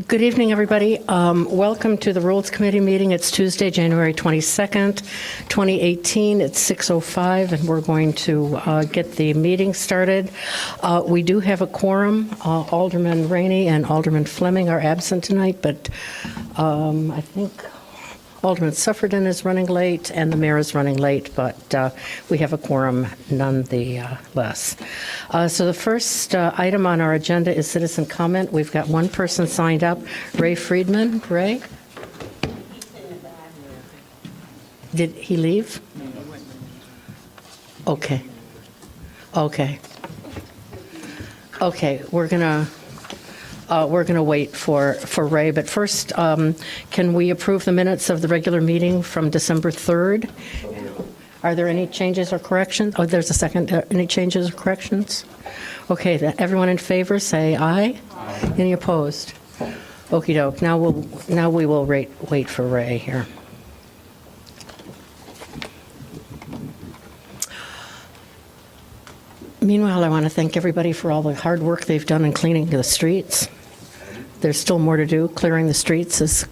Good evening, everybody. Welcome to the Rules Committee meeting. It's Tuesday, January 22nd, 2018. It's 6:05, and we're going to get the meeting started. We do have a quorum. Alderman Rainey and Alderman Fleming are absent tonight, but I think Alderman Suffredin is running late, and the mayor is running late, but we have a quorum nonetheless. So the first item on our agenda is citizen comment. We've got one person signed up, Ray Friedman. Ray? Did he leave? Okay. Okay. Okay, we're gonna wait for Ray, but first, can we approve the minutes of the regular meeting from December 3rd? Are there any changes or corrections? Oh, there's a second. Any changes or corrections? Okay, then everyone in favor, say aye. Aye. Any opposed? Okey doke. Now we will wait for Ray here. Meanwhile, I want to thank everybody for all the hard work they've done in cleaning the streets. There's still more to do. Clearing the streets is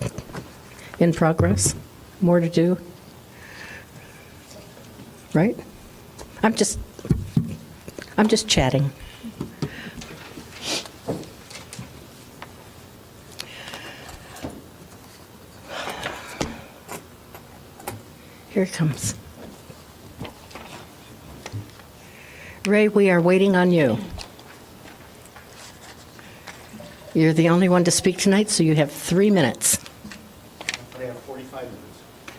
in progress. More to do. Right? I'm just chatting. Here it comes. Ray, we are waiting on you. You're the only one to speak tonight, so you have 3 minutes. I have 45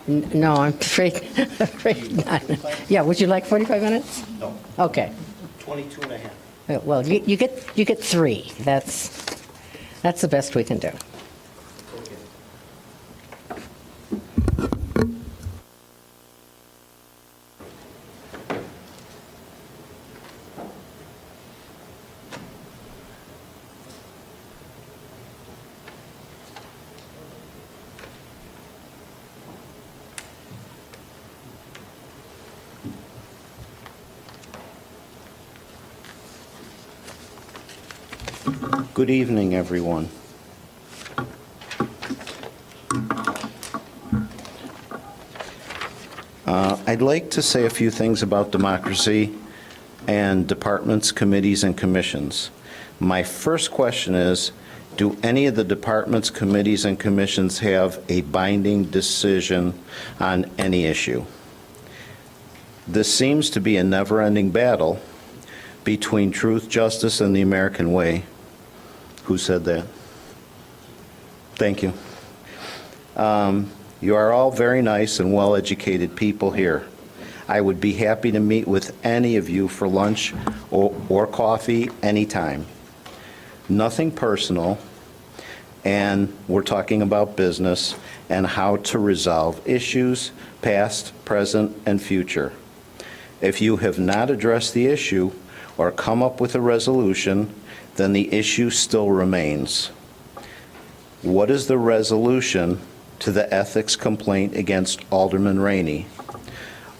minutes. No, I'm afraid not. Yeah, would you like 45 minutes? No, Okay. 22 and a half. Well, you get 3. That's the best we can do. Okay. Good evening, everyone. I'd like to say a few things about democracy and departments, committees, and commissions. My first question is, do any of the departments, committees, and commissions have a binding decision on any issue? This seems to be a never-ending battle between truth, justice, and the American way. Who said that? Thank you. You are all very nice and well-educated people here. I would be happy to meet with any of you for lunch or coffee anytime. Nothing personal, and we're talking about business and how to resolve issues, past, present, and future. If you have not addressed the issue or come up with a resolution, then the issue still remains. What is the resolution to the ethics complaint against Alderman Rainey?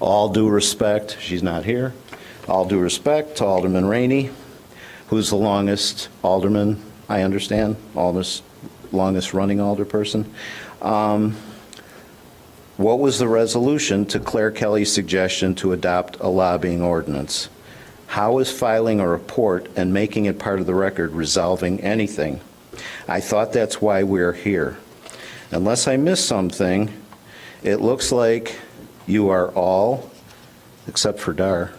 All due respect, she's not here, all due respect to Alderman Rainey, who's the longest alderman, I understand, longest running alderperson. What was the resolution to Claire Kelly's suggestion to adopt a lobbying ordinance? How is filing a report and making it part of the record resolving anything? I thought that's why we're here. Unless I missed something, it looks like you are all, except for Dar,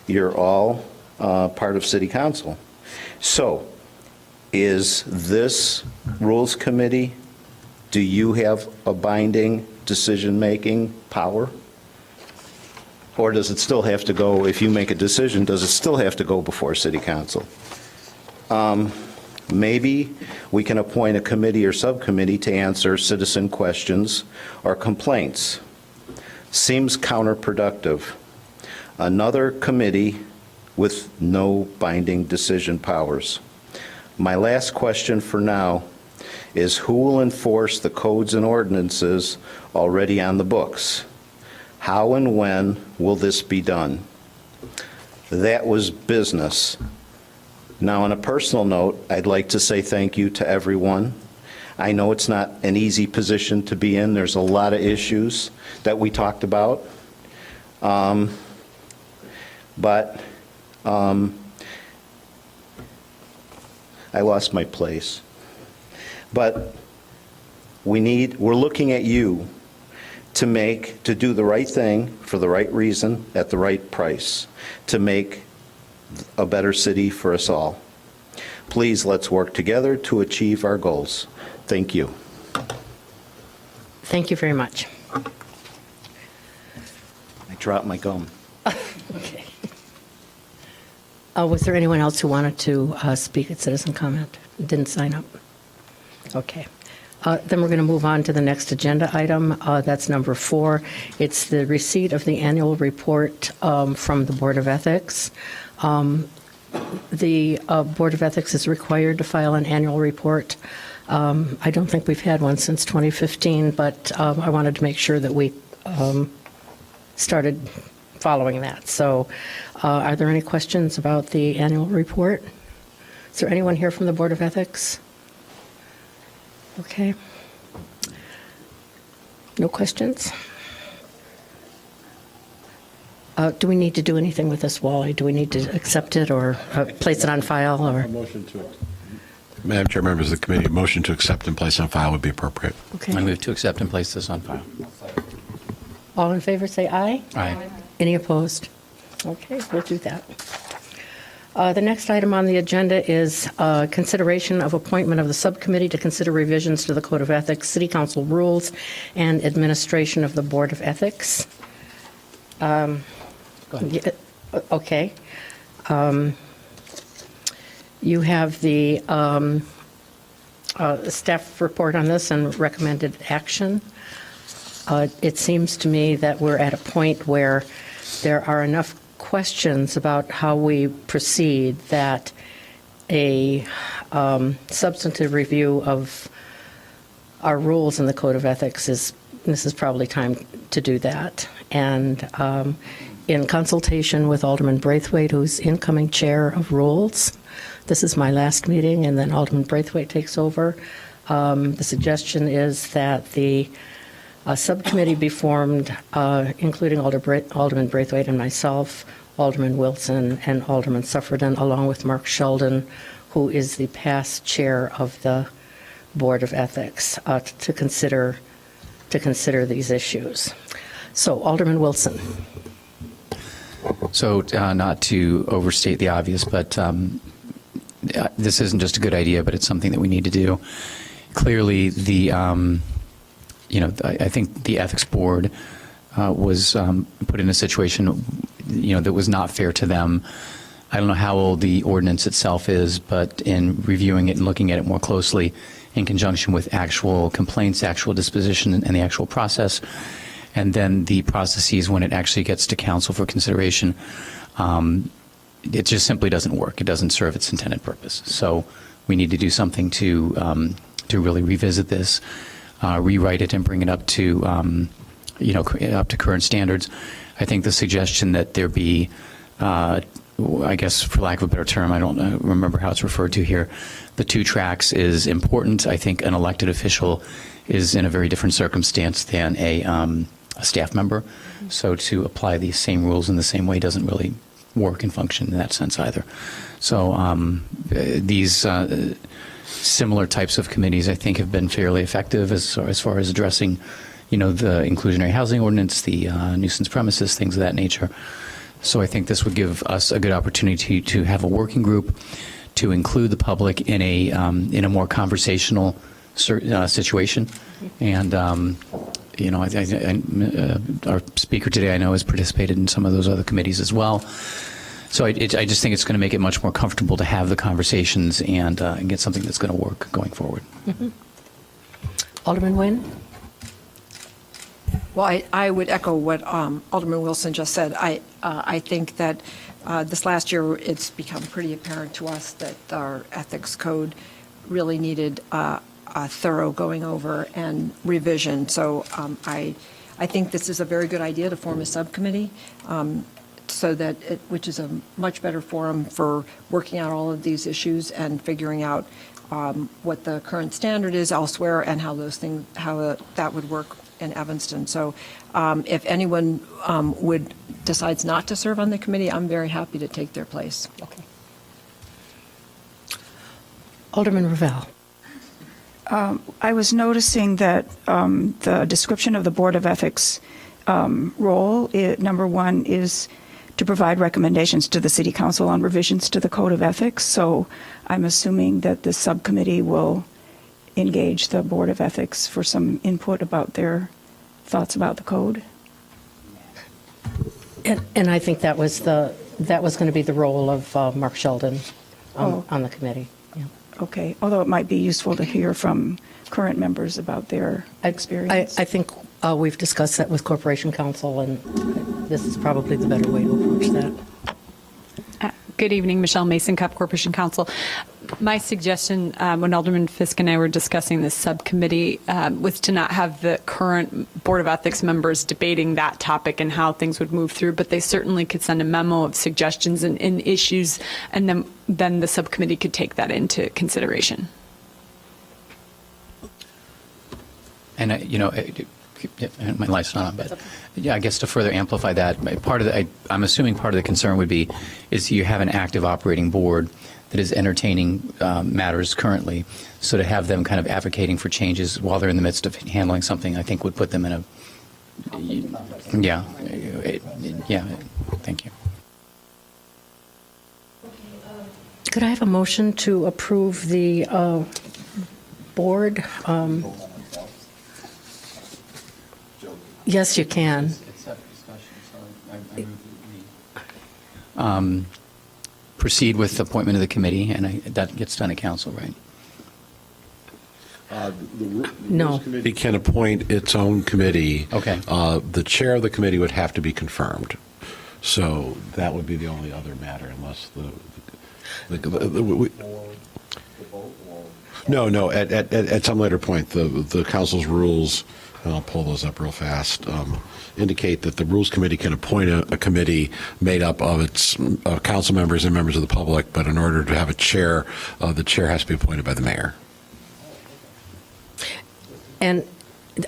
you're all part of City Council. So, is this Rules Committee, do you have a binding decision-making power? Or does it still have to go, if you make a decision, does it still have to go before City Council? Maybe we can appoint a committee or subcommittee to answer citizen questions or complaints. Seems counterproductive. Another committee with no binding decision powers. My last question for now is, who will enforce the codes and ordinances already on the books? How and when will this be done? That was business. Now, on a personal note, I'd like to say thank you to everyone. I know it's not an easy position to be in. There's a lot of issues that we talked about. But I lost my place. But we're looking at you to do the right thing for the right reason at the right price, to make a better city for us all. Please, let's work together to achieve our goals. Thank you. Thank you very much. I dropped my gum. Okay. Was there anyone else who wanted to speak at citizen comment? Didn't sign up? Okay. Then we're going to move on to the next agenda item. That's number 4. It's the receipt of the annual report from the Board of Ethics. The Board of Ethics is required to file an annual report. I don't think we've had one since 2015, but I wanted to make sure that we started following that. So are there any questions about the annual report? Is there anyone here from the Board of Ethics? Okay. No questions? Do we need to do anything with this, Wally? Do we need to accept it or place it on file? Or Madam Chair, members of the committee, a motion to accept and place on file would be appropriate. Okay. I move to accept and place this on file. All in favor, say aye. Aye. Any opposed? Okay, we'll do that. The next item on the agenda is consideration of appointment of the subcommittee to consider revisions to the Code of Ethics, City Council rules, and administration of the Board of Ethics. Go ahead. Okay. You have the staff report on this and recommended action. It seems to me that we're at a point where there are enough questions about how we proceed that a substantive review of our rules in the Code of Ethics this is probably time to do that. And in consultation with Alderman Braithwaite, who's incoming chair of rules, this is my last meeting, and then Alderman Braithwaite takes over. The suggestion is that the subcommittee be formed, including Alderman Braithwaite and myself, Alderman Wilson, and Alderman Suffredin, along with Mark Sheldon, who is the past chair of the Board of Ethics, to consider these issues. So, Alderman Wilson. So not to overstate the obvious, but this isn't just a good idea, but it's something that we need to do. Clearly, I think the Ethics Board was put in a situation, that was not fair to them. I don't know how old the ordinance itself is, but in reviewing it and looking at it more closely in conjunction with actual complaints, actual disposition, and the actual process, and then the processes when it actually gets to council for consideration, it just simply doesn't work. It doesn't serve its intended purpose. So we need to do something to really revisit this, rewrite it, and bring it up to up to current standards. I think the suggestion that there be, I guess for lack of a better term, I don't remember how it's referred to here, the 2 tracks is important. I think an elected official is in a very different circumstance than a staff member. So to apply these same rules in the same way doesn't really work and function in that sense either. So these similar types of committees, I think, have been fairly effective as far as addressing, the inclusionary housing ordinance, the nuisance premises, things of that nature. So I think this would give us a good opportunity to have a working group to include the public in a more conversational situation. And our speaker today, I know, has participated in some of those other committees as well. So I just think it's going to make it much more comfortable to have the conversations and get something that's going to work going forward. Mm-hmm. Alderman Nguyen? Well, I would echo what Alderman Wilson just said. I think that this last year it's become pretty apparent to us that our ethics code really needed a thorough going over and revision. So I think this is a very good idea to form a subcommittee, so that which is a much better forum for working out all of these issues and figuring out what the current standard is elsewhere and how those things, how that would work in Evanston. So if anyone decides not to serve on the committee, I'm very happy to take their place. Okay. Alderman Ravel. I was noticing that the description of the Board of Ethics role, number one, is to provide recommendations to the City Council on revisions to the Code of Ethics. So I'm assuming that this subcommittee will engage the Board of Ethics for some input about their thoughts about the code. And I think that was going to be the role of Mark Sheldon on the committee. Yeah. Okay, although it might be useful to hear from current members about their experience. I think we've discussed that with Corporation Counsel, and this is probably the better way to approach that. Good evening, Michelle Mason, Cup Corporation Counsel. My suggestion when Alderman Fisk and I were discussing this subcommittee was to not have the current Board of Ethics members debating that topic and how things would move through, but they certainly could send a memo of suggestions and issues, and then the subcommittee could take that into consideration. And, my light's not on, but yeah, I guess to further amplify that, I'm assuming part of the concern would be is you have an active operating board that is entertaining matters currently. So to have them kind of advocating for changes while they're in the midst of handling something, I think would put them in a, yeah, thank you. Could I have a motion to approve the board? Yes, you can. Proceed with the appointment of the committee, and that gets done at council, right? No. Committee can appoint its own committee. Okay. The chair of the committee would have to be confirmed. So that would be the only other matter unless No, at some later point, the council's rules, and I'll pull those up real fast, indicate that the Rules Committee can appoint a committee made up of its council members and members of the public, but in order to have a chair, the chair has to be appointed by the mayor. And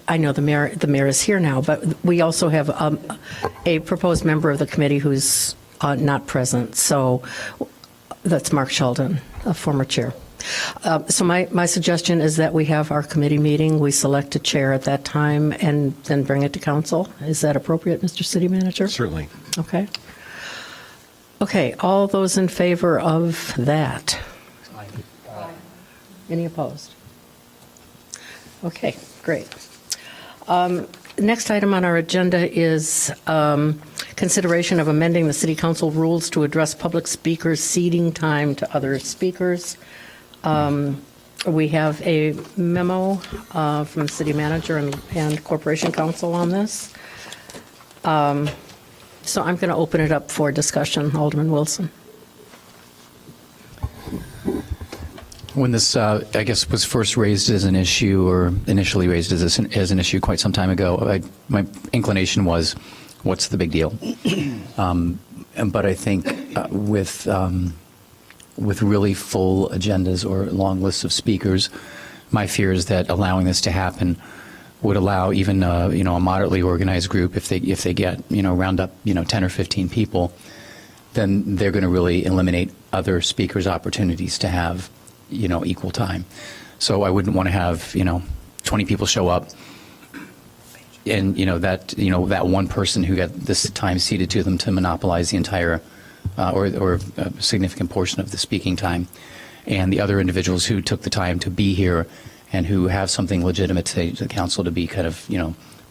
I know the mayor is here now, but we also have a proposed member of the committee who's not present. So that's Mark Sheldon, a former chair. So my suggestion is that we have our committee meeting, we select a chair at that time, and then bring it to council. Is that appropriate, Mr. City Manager? Certainly. Okay. Okay, all those in favor of that? Any opposed? Okay, great. Next item on our agenda is consideration of amending the city council rules to address public speakers' ceding time to other speakers. We have a memo from the city manager and corporation counsel on this. So I'm going to open it up for discussion. Alderman Wilson. When this, I guess, was first raised as an issue, or initially raised as an issue quite some time ago, my inclination was, what's the big deal? But I think with really full agendas or long lists of speakers, my fear is that allowing this to happen would allow even a moderately organized group, if they get round up 10 or 15 people, then they're going to really eliminate other speakers' opportunities to have equal time. So I wouldn't want to have 20 people show up, and that one person who got this time ceded to them to monopolize the entire or a significant portion of the speaking time, and the other individuals who took the time to be here and who have something legitimate to say to the council to be kind of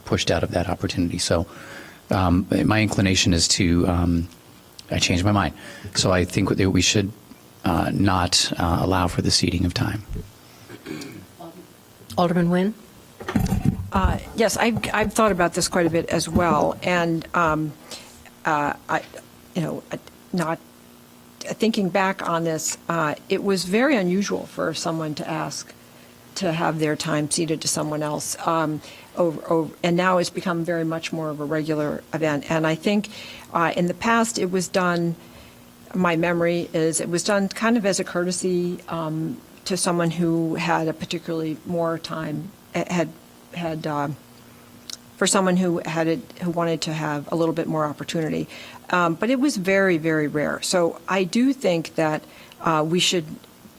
pushed out of that opportunity. So my inclination is to I changed my mind. So I think that we should not allow for the ceding of time. Alderman Nguyen? Yes, I've thought about this quite a bit as well, and not thinking back on this, it was very unusual for someone to ask to have their time ceded to someone else, and now it's become very much more of a regular event. And I think in the past it was done. My memory is it was done kind of as a courtesy to someone who had a particularly more time, for someone who wanted to have a little bit more opportunity. But it was very, very rare. So I do think that we should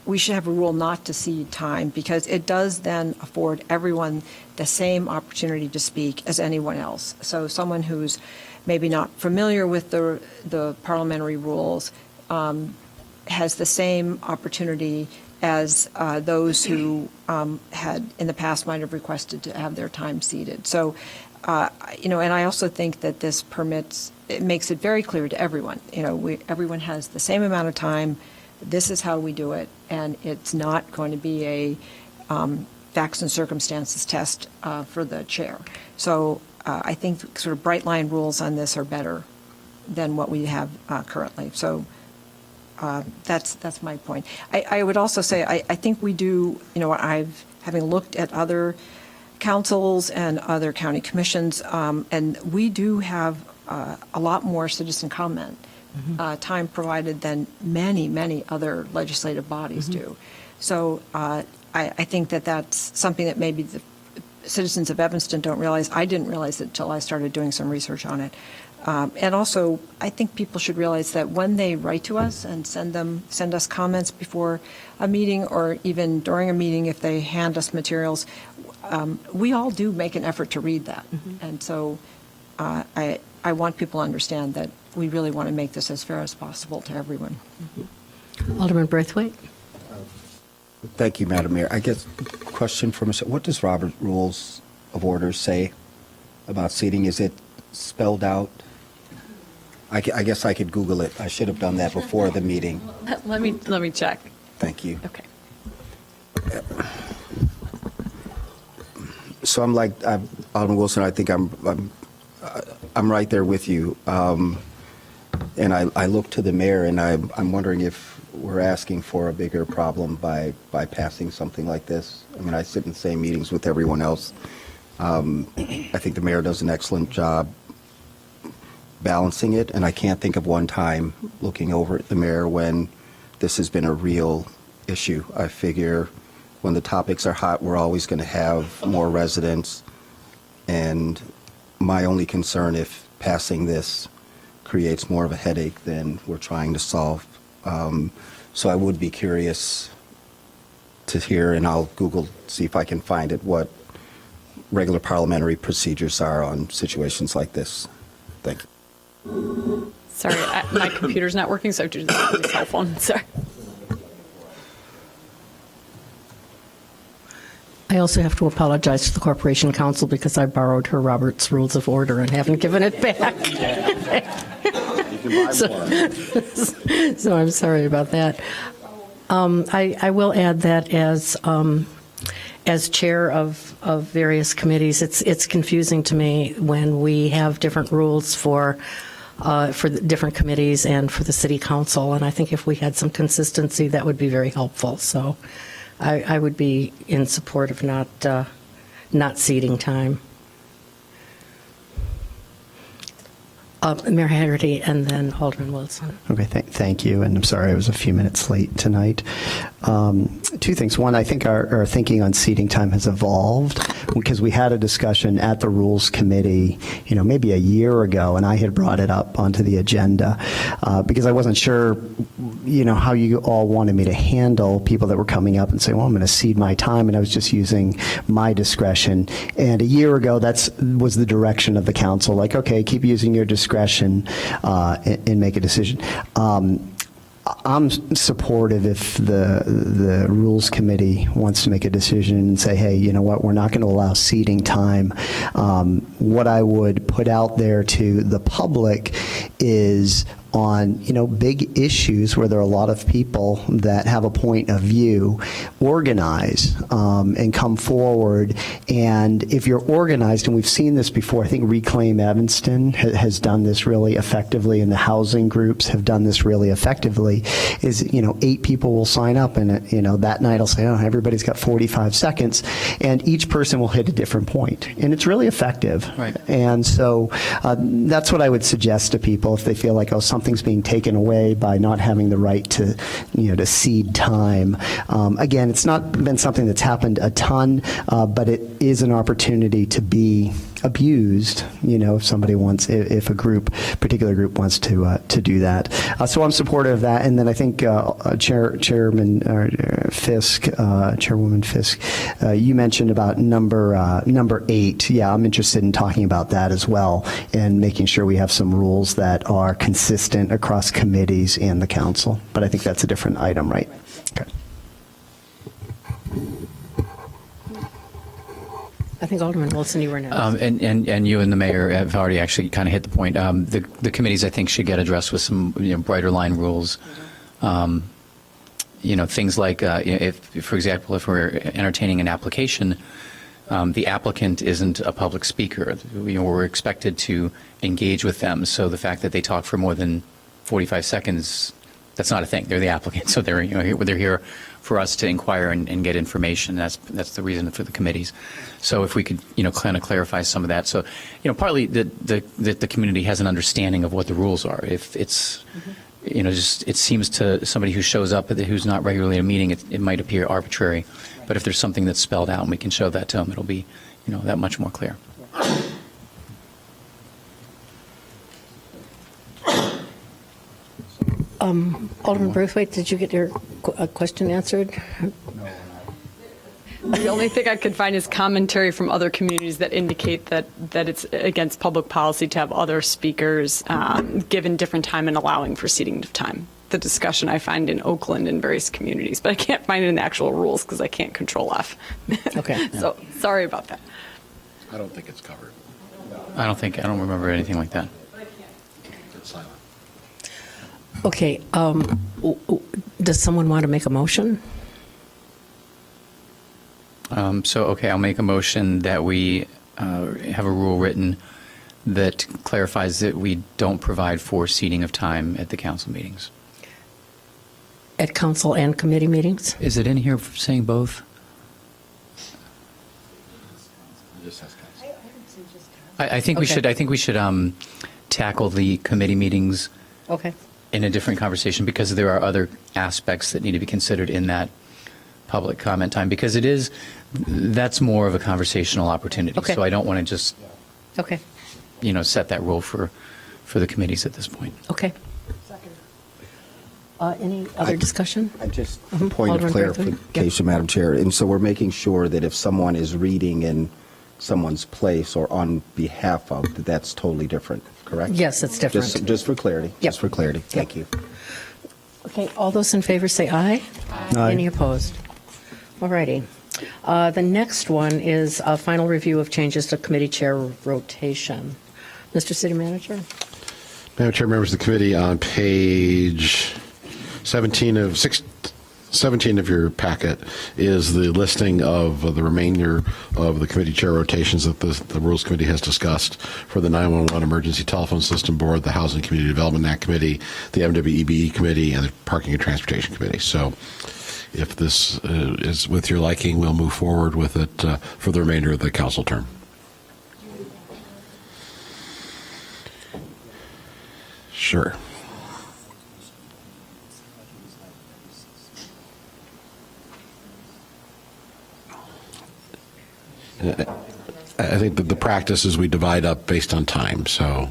have a rule not to cede time, because it does then afford everyone the same opportunity to speak as anyone else. So someone who's maybe not familiar with the parliamentary rules has the same opportunity as those who had in the past might have requested to have their time ceded. So, and I also think that this it makes it very clear to everyone, everyone has the same amount of time. This is how we do it, and it's not going to be a facts and circumstances test for the chair. So I think sort of bright line rules on this are better than what we have currently. So that's my point. I would also say I think we do. Having looked at other councils and other county commissions, and we do have a lot more citizen comment time provided than many other legislative bodies do. So I think that's something that maybe the citizens of Evanston don't realize. I didn't realize it until I started doing some research on it. And also, I think people should realize that when they write to us and send us comments before a meeting, or even during a meeting if they hand us materials, we all do make an effort to read that. And so I want people to understand that we really want to make this as fair as possible to everyone. Alderman Braithwaite? Thank you, Madam Mayor. I guess question for Mr. What does Robert Rules of Order say about seating? Is it spelled out? I guess I could Google it. I should have done that before the meeting. Let me check. Thank you. Okay. So I'm like Alderman Wilson. I think I'm right there with you. And I look to the mayor, and I'm wondering if we're asking for a bigger problem by passing something like this. I mean, I sit in the same meetings with everyone else. I think the mayor does an excellent job balancing it, and I can't think of one time looking over at the mayor when this has been a real issue. I figure when the topics are hot, we're always going to have more residents, and my only concern if passing this creates more of a headache than we're trying to solve. So I would be curious to hear, and I'll Google, see if I can find it, what regular parliamentary procedures are on situations like this. Thank you. Sorry, my computer's not working, so I have to do this on my cell phone. Sorry. I also have to apologize to the Corporation Council because I borrowed her Robert's Rules of Order and haven't given it back. So I'm sorry about that. I will add that as chair of various committees, it's confusing to me when we have different rules for the different committees and for the city council, and I think if we had some consistency, that would be very helpful. So I would be in support of not ceding time. Mayor Haggerty and then Alderman Wilson. Okay, thank you, and I'm sorry I was a few minutes late tonight. Two things. One, I think our thinking on seating time has evolved because we had a discussion at the Rules Committee, maybe a year ago, and I had brought it up onto the agenda because I wasn't sure, how you all wanted me to handle people that were coming up and saying, well, I'm going to cede my time, and I was just using my discretion. And a year ago, that was the direction of the council, like, okay, keep using your discretion and make a decision. I'm supportive if the Rules Committee wants to make a decision and say, hey, you know what, we're not going to allow seating time. What I would put out there to the public is on, big issues where there are a lot of people that have a point of view, organize and come forward. And if you're organized, and we've seen this before, I think Reclaim Evanston has done this really effectively, and the housing groups have done this really effectively, is, 8 people will sign up, and, that night I'll say, oh, everybody's got 45 seconds, and each person will hit a different point. And it's really effective. Right. And so that's what I would suggest to people if they feel like, oh, something something's being taken away by not having the right to, to cede time. Again, it's not been something that's happened a ton, but it is an opportunity to be abused, if somebody wants, if a particular group wants to do that. So I'm supportive of that. And then I think Chairwoman Fisk, you mentioned about number 8. Yeah, I'm interested in talking about that as well and making sure we have some rules that are consistent across committees and the council. But I think that's a different item, right? Okay. I think Alderman Wilson, you were next. And you and the mayor have already actually kind of hit the point. The committees, I think, should get addressed with some brighter line rules. Things like, if, for example, if we're entertaining an application, the applicant isn't a public speaker. We're expected to engage with them. So the fact that they talk for more than 45 seconds, that's not a thing. They're the applicant, so they're they're here for us to inquire and get information. That's the reason for the committees. So if we could kind of clarify some of that. So partly the community has an understanding of what the rules are. If it's just it seems to somebody who shows up who's not regularly at a meeting, it might appear arbitrary. But if there's something that's spelled out and we can show that to them, it'll be that much more clear. Alderman Braithwaite, did you get your question answered? The only thing I could find is commentary from other communities that indicate that it's against public policy to have other speakers given different time and allowing for seating of time. The discussion I find in Oakland and various communities, but I can't find it in the actual rules because I can't control F. Okay. So sorry about that. I don't think it's covered. I don't remember anything like that. It's silent. Okay. Does someone want to make a motion? I'll make a motion that we have a rule written that clarifies that we don't provide for seating of time at the council meetings. At council and committee meetings? Is it in here saying both? I think we Okay. should. I think we should tackle the committee meetings Okay. in a different conversation because there are other aspects that need to be considered in that public comment time because that's more of a conversational opportunity. Okay. So I don't want to just Okay. set that rule for the committees at this point. Okay. Any other discussion? I just, Mhm. point of Alderman Braithwaite. clarification, Madam Chair. And so we're making sure that if someone is reading in someone's place or on behalf of, that's totally different, correct? Yes, it's different. Just for clarity. Yep. Just for clarity. Thank you. Okay, all those in favor say aye. Aye. Any opposed? All righty. The next one is a final review of changes to committee chair rotation. Mr. City Manager? Madam Chair, members of the committee, on page 17 of your packet is the listing of the remainder of the committee chair rotations that the Rules Committee has discussed for the 911 Emergency Telephone System Board, the Housing Community Development Act Committee, the MWEBE Committee, and the Parking and Transportation Committee. So if this is with your liking, we'll move forward with it for the remainder of the council term. Sure. I think that the practice is we divide up based on time, so.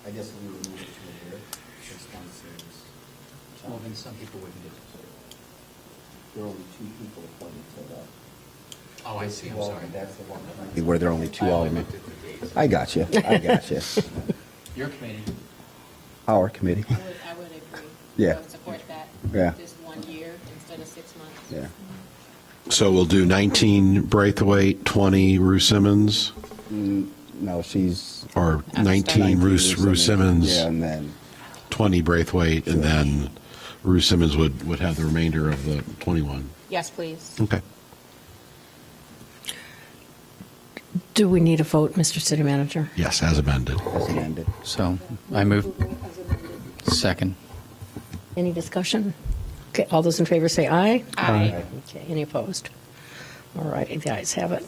I guess we would move it to here. Well, then some people wouldn't get it. There are only 2 people appointed to that. Oh, I see. I'm sorry. That's the one. Where there are only 2 aldermen. I got you. I got you. Your committee. Our committee. I would agree. Yeah. I would support that. Yeah. Just 1 year instead of 6 months. Yeah. So we'll do 19 Braithwaite, 20 Rue Simmons, No, she's. or 19 Rue Simmons, Yeah, and then. 20 Braithwaite, and then Rue Simmons would have the remainder of the 21. Yes, please. Okay. Do we need a vote, Mr. City Manager? Yes, as amended. As amended. So I move second. Any discussion? Okay, all those in favor say aye. Aye. Okay, any opposed? All righty, the ayes have it.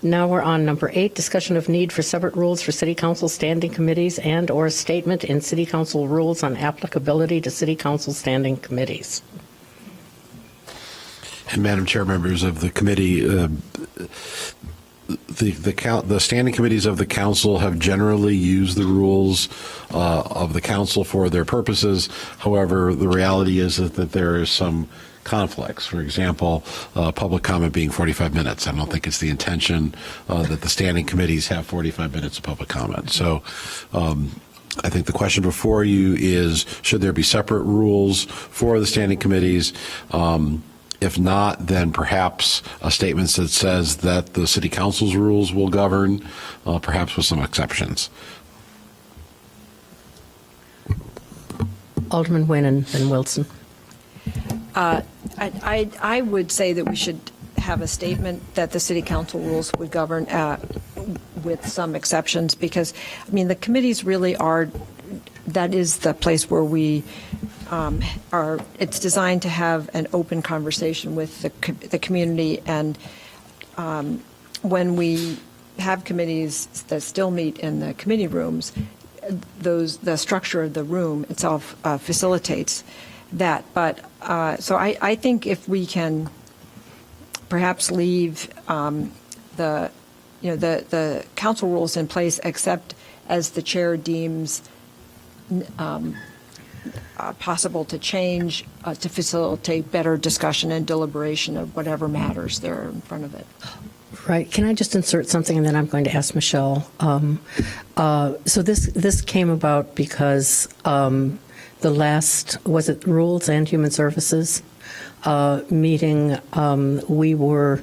Now we're on number 8, discussion of need for separate rules for city council standing committees and/or statement in city council rules on applicability to city council standing committees. And Madam Chair, members of the committee, the standing committees of the council have generally used the rules of the council for their purposes. However, the reality is that there is some conflicts. For example, public comment being 45 minutes. I don't think it's the intention that the standing committees have 45 minutes of public comment. So I think the question before you is, should there be separate rules for the standing committees? If not, then perhaps a statement that says that the city council's rules will govern, perhaps with some exceptions. Alderman Nguyen and then Wilson. I would say that we should have a statement that the city council rules would govern with some exceptions, because, I mean, the committees really are, that is the place where we it's designed to have an open conversation with the community, and when we have committees that still meet in the committee rooms, the structure of the room itself facilitates that. But so I think if we can perhaps leave the council rules in place, except as the chair deems possible to change to facilitate better discussion and deliberation of whatever matters there in front of it. Right. Can I just insert something, and then I'm going to ask Michelle. So this came about because the last, was it Rules and Human Services meeting, we were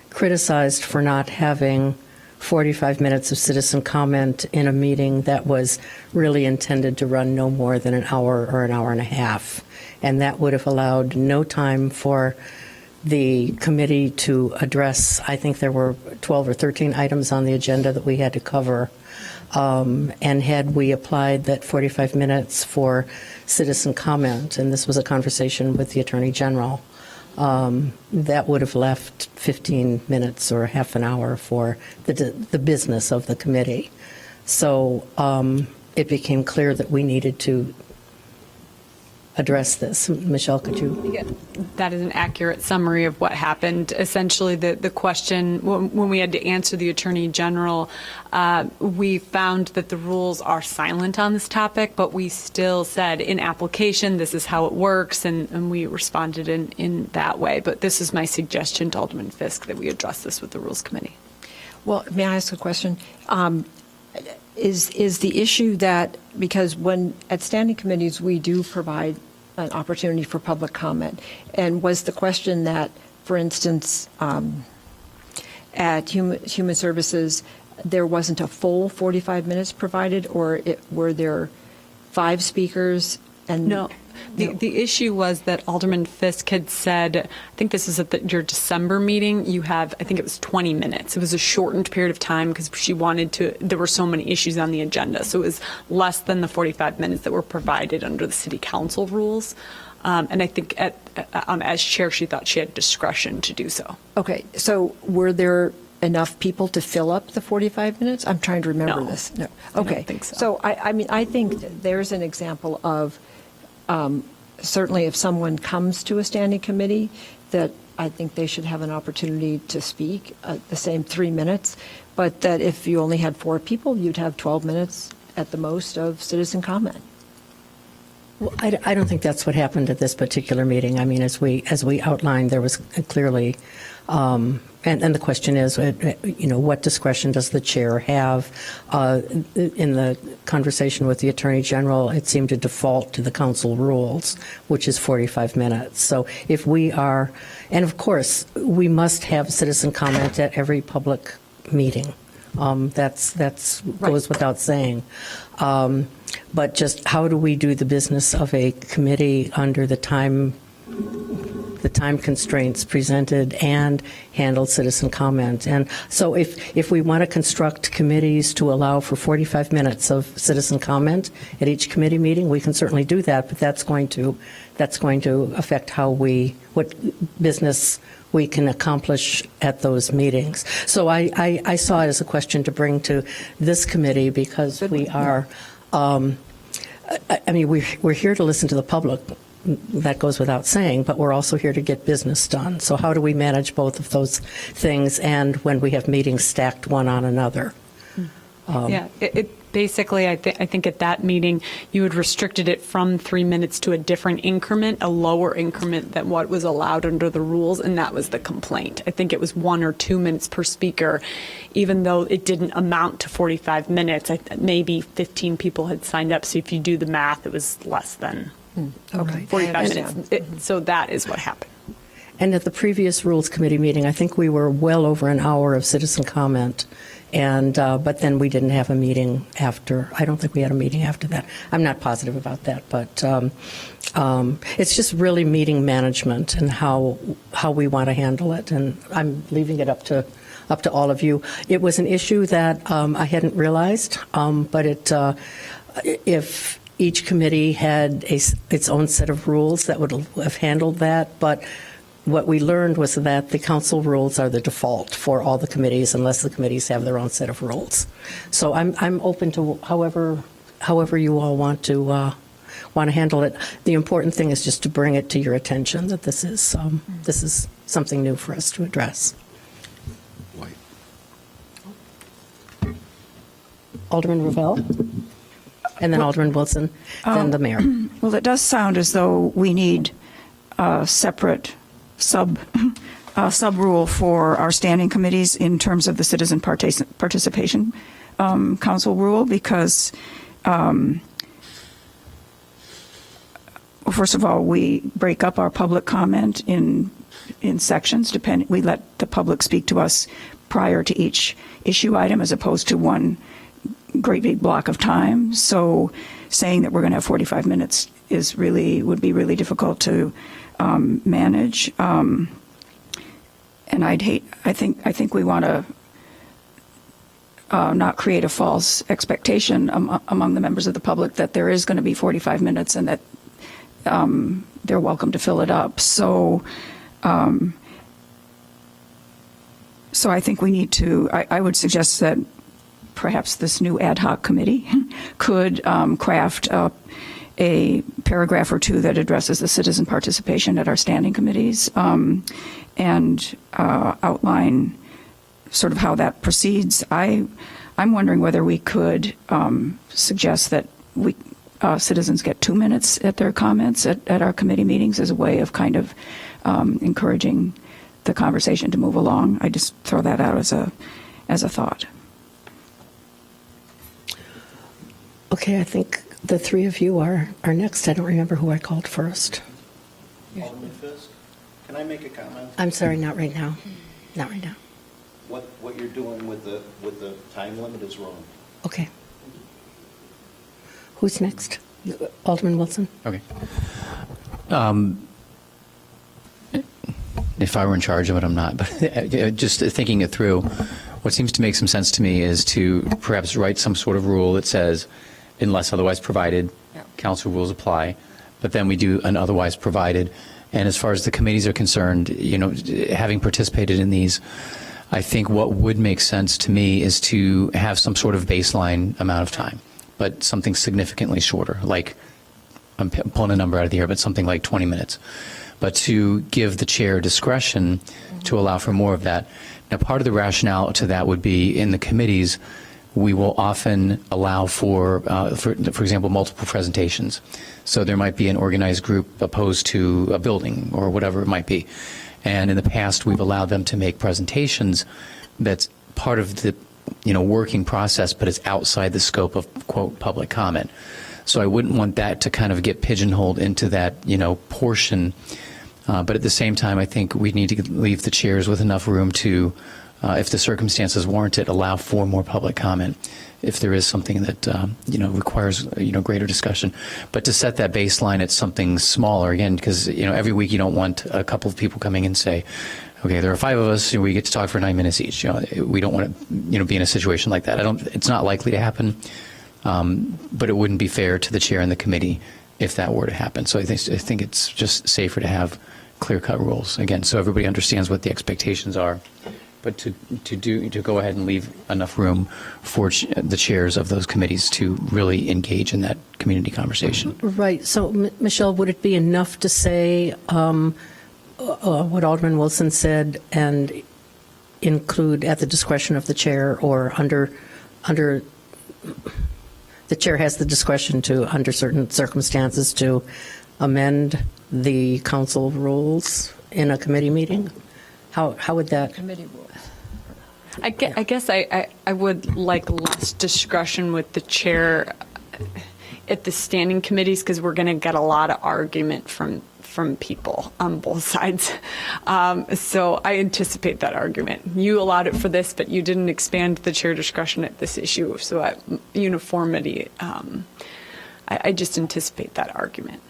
criticized for not having 45 minutes of citizen comment in a meeting that was really intended to run no more than an hour or an hour and a half. And that would have allowed no time for the committee to address, I think there were 12 or 13 items on the agenda that we had to cover. And had we applied that 45 minutes for citizen comment, and this was a conversation with the Attorney General, that would have left 15 minutes or half an hour for the business of the committee. So it became clear that we needed to address this. Michelle, could you? Yeah, that is an accurate summary of what happened. Essentially, the question, when we had to answer the Attorney General, we found that the rules are silent on this topic, but we still said in application, this is how it works, and we responded in that way. But this is my suggestion to Alderman Fisk, that we address this with the Rules Committee. Well, may I ask a question? Is the issue that, because when at standing committees, we do provide an opportunity for public comment, and was the question that, for instance, at Human Services, there wasn't a full 45 minutes provided, or were there 5 speakers? And No. The issue was that Alderman Fisk had said, I think this is at your December meeting, you have, I think it was 20 minutes. It was a shortened period of time because she wanted to, there were so many issues on the agenda. So it was less than the 45 minutes that were provided under the city council rules. And I think as chair, she thought she had discretion to do so. Okay, so were there enough people to fill up the 45 minutes? I'm trying to remember No. this. No. I don't Okay. think so. So I mean, I think that there's an example of, certainly if someone comes to a standing committee, that I think they should have an opportunity to speak the same 3 minutes, but that if you only had 4 people, you'd have 12 minutes at the most of citizen comment. Well, I don't think that's what happened at this particular meeting. I mean, as we outlined, there was clearly, and the question is, what discretion does the chair have? In the conversation with the Attorney General, it seemed to default to the council rules, which is 45 minutes. So if we are, and of course, we must have citizen comment at every public meeting. That's goes without saying. But just how do we do the business of a committee under the time the time constraints presented and handled citizen comment. And so if we want to construct committees to allow for 45 minutes of citizen comment at each committee meeting, we can certainly do that, but that's going to affect what business we can accomplish at those meetings. So I saw it as a question to bring to this committee because we are, we're here to listen to the public. That goes without saying, but we're also here to get business done. So how do we manage both of those things and when we have meetings stacked one on another? Yeah, basically, I think at that meeting, you had restricted it from 3 minutes to a different increment, a lower increment than what was allowed under the rules, and that was the complaint. I think it was 1 or 2 minutes per speaker, even though it didn't amount to 45 minutes. Maybe 15 people had signed up, so if you do the math, it was less than Okay. 45 minutes. So that is what happened. And at the previous Rules Committee meeting, I think we were well over an hour of citizen comment, and but then we didn't have a meeting after. I don't think we had a meeting after that. I'm not positive about that, but it's just really meeting management and how we want to handle it, and I'm leaving it up to all of you. It was an issue that I hadn't realized, but if each committee had its own set of rules that would have handled that, but what we learned was that the council rules are the default for all the committees unless the committees have their own set of rules. So I'm open to however you all want to handle it. The important thing is just to bring it to your attention that this is something new for us to address. White. Alderman Ravel, and then Alderman Wilson, then the mayor. Well, it does sound as though we need a separate sub-rule for our standing committees in terms of the citizen participation council rule, because, first of all, we break up our public comment in sections. We let the public speak to us prior to each issue item as opposed to one great big block of time. So saying that we're going to have 45 minutes would be really difficult to manage. And I think we want to not create a false expectation among the members of the public that there is going to be 45 minutes and that they're welcome to fill it up. So I think we need to, I would suggest that perhaps this new ad hoc committee could craft up a paragraph or two that addresses the citizen participation at our standing committees and outline sort of how that proceeds. I'm wondering whether we could suggest that citizens get 2 minutes at their comments at our committee meetings as a way of kind of encouraging the conversation to move along. I just throw that out as a thought. Okay, I think the three of you are next. I don't remember who I called first. Alderman Fisk, can I make a comment? I'm sorry, not right now. Not right now. What you're doing with the time limit is wrong. Okay. Who's next? Alderman Wilson? Okay. If I were in charge of it, I'm not. But just thinking it through, what seems to make some sense to me is to perhaps write some sort of rule that says, unless otherwise provided, council rules apply. But then we do an otherwise provided. And as far as the committees are concerned, having participated in these, I think what would make sense to me is to have some sort of baseline amount of time, but something significantly shorter, like I'm pulling a number out of the air, but something like 20 minutes. But to give the chair discretion to allow for more of that. Now, part of the rationale to that would be in the committees, we will often allow for example, multiple presentations. So there might be an organized group opposed to a building or whatever it might be. And in the past, we've allowed them to make presentations that's part of the working process, but it's outside the scope of, quote, public comment. So I wouldn't want that to kind of get pigeonholed into that, portion. But at the same time, I think we need to leave the chairs with enough room to if the circumstances warrant it, allow for more public comment if there is something that requires greater discussion. But to set that baseline at something smaller, again, because every week you don't want a couple of people coming and say, okay, there are 5 of us, and we get to talk for 9 minutes each. We don't want to be in a situation like that. It's not likely to happen, but it wouldn't be fair to the chair and the committee if that were to happen. So I think it's just safer to have clear-cut rules, again, so everybody understands what the expectations are, but to go ahead and leave enough room for the chairs of those committees to really engage in that community conversation. Right. So, Michelle, would it be enough to say what Alderman Wilson said and include at the discretion of the chair, or under the chair has the discretion to, under certain circumstances, to amend the council rules in a committee meeting? How would that? Committee rules. I guess I would like less discretion with the chair at the standing committees, because we're going to get a lot of argument from people on both sides. So I anticipate that argument. You allowed it for this, but you didn't expand the chair discretion at this issue. So uniformity, I just anticipate that argument.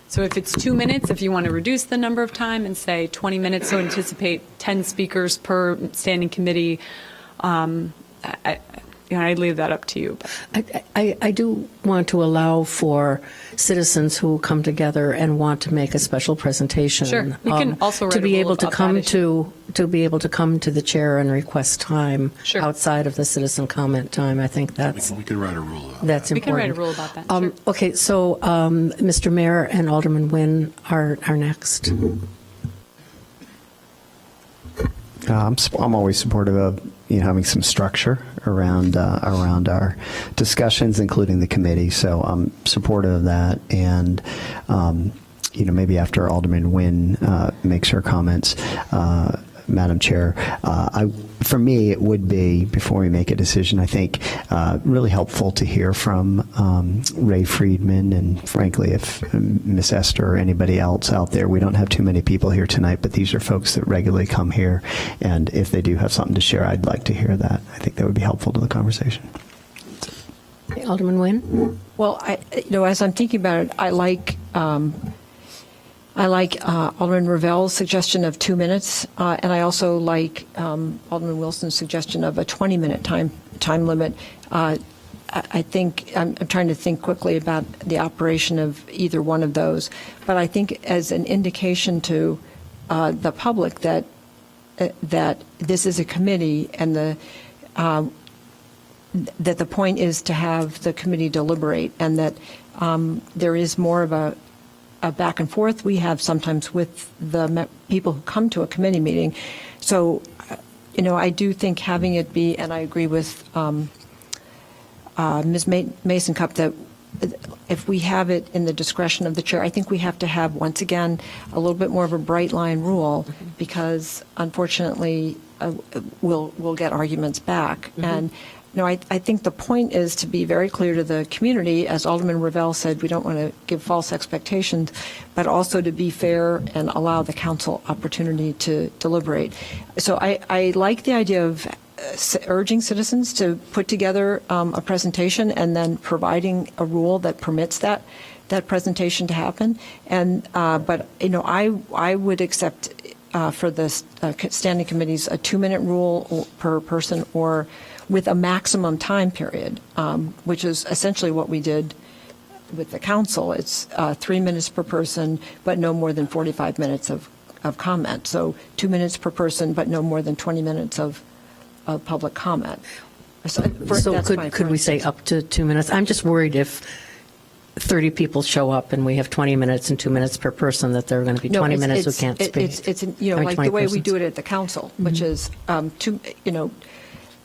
So if it's 2 minutes, if you want to reduce the number of time and say 20 minutes, so anticipate 10 speakers per standing committee, I'd leave that up to you. I do want to allow for citizens who come together and want to make a special presentation. Sure. We can also to write be a rule able to about come that issue. to be able to come to the chair and request time Sure. outside of the citizen comment time. I think that's We can write a rule. that's We important. can write a rule about that. Sure. Okay, so Mr. Mayor and Alderman Nguyen are next. I'm always supportive of having some structure around our discussions, including the committee. So I'm supportive of that, and maybe after Alderman Nguyen makes her comments, Madam Chair, for me it would be, before we make a decision, I think really helpful to hear from Ray Friedman, and frankly, if Miss Esther or anybody else out there, we don't have too many people here tonight, but these are folks that regularly come here, and if they do have something to share, I'd like to hear that. I think that would be helpful to the conversation. Okay, Alderman Nguyen? Well, as I'm thinking about it, I like Alderman Ravel's suggestion of 2 minutes, and I also like Alderman Wilson's suggestion of a 20-minute time limit. I think I'm trying to think quickly about the operation of either one of those, but I think as an indication to the public that this is a committee, and that the point is to have the committee deliberate, and that there is more of a back and forth we have sometimes with the people who come to a committee meeting. So, I do think having it be, and I agree with Ms. Mason Cup, that if we have it in the discretion of the chair, I think we have to have, once again, a little bit more of a bright line rule, because unfortunately we'll get arguments back. And I think the point is to be very clear to the community. As Alderman Ravel said, we don't want to give false expectations, but also to be fair and allow the council opportunity to deliberate. So I like the idea of urging citizens to put together a presentation, and then providing a rule that permits that presentation to happen. And but I would accept for the standing committees a 2-minute rule per person, or with a maximum time period, which is essentially what we did with the council. It's 3 minutes per person, but no more than 45 minutes of comment. So 2 minutes per person, but no more than 20 minutes of public comment. So That's my could we say up to 2 minutes? I'm just worried if 30 people show up and we have 20 minutes and 2 minutes per person, that there are going to be 20 minutes who can't speak. It's Or like 20 the way we persons. do it at the council, which is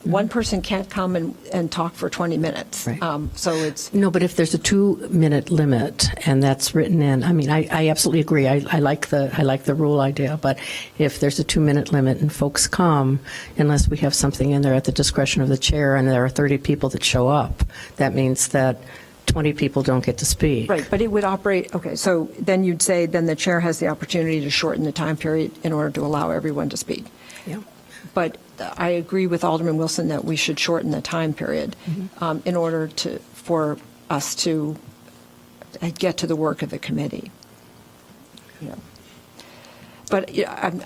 one person can't come and talk for 20 minutes. Right. So it's. No, but if there's a 2-minute limit and that's written in, I mean, I absolutely agree. I like the rule idea, but if there's a 2-minute limit and folks come, unless we have something in there at the discretion of the chair, and there are 30 people that show up, that means that 20 people don't get to speak. Right, but it would operate, okay, so then you'd say then the chair has the opportunity to shorten the time period in order to allow everyone to speak. Yeah. But I agree with Alderman Wilson that we should shorten the time period in order for us to get to the work of the committee. Yeah. But